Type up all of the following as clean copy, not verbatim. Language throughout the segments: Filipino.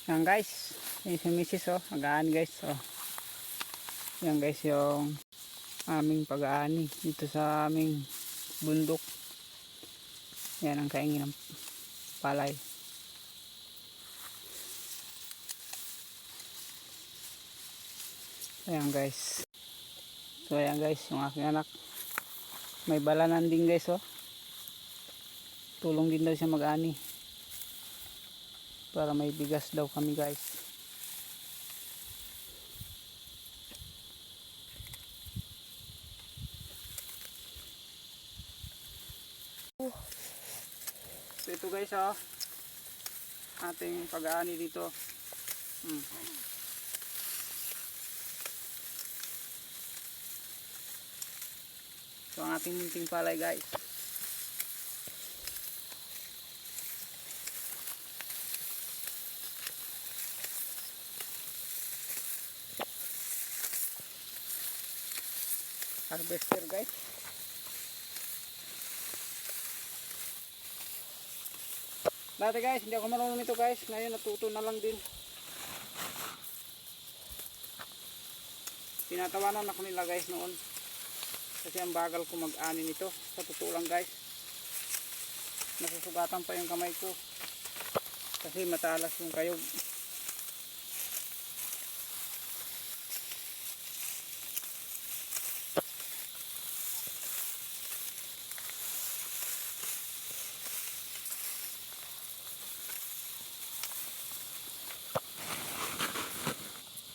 Yan guys, yung si misis oh, mag-aani guys oh. Yan guys yung aming pag-aani dito sa aming bundok. Yan ang kaingin ng palay. Ayan guys. So ayan guys, yung aking anak. May balanan din guys oh. Tulong din daw siya mag-ani. Para may bigas daw kami guys. So ito guys oh. Ating pag-aani dito. So ang ating munting palay guys. Harvester guys. Dati guys hindi ako marunong ito guys. Ngayon natuto na lang din. Tinatawanan ako nila guys noon. Kasi ang bagal ko mag-ani nito. Sa totoo lang guys. Nasusugatan pa yung kamay ko. Kasi matalas yung kayog.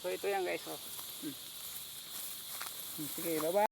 So ito yan guys oh. Sige, bye bye.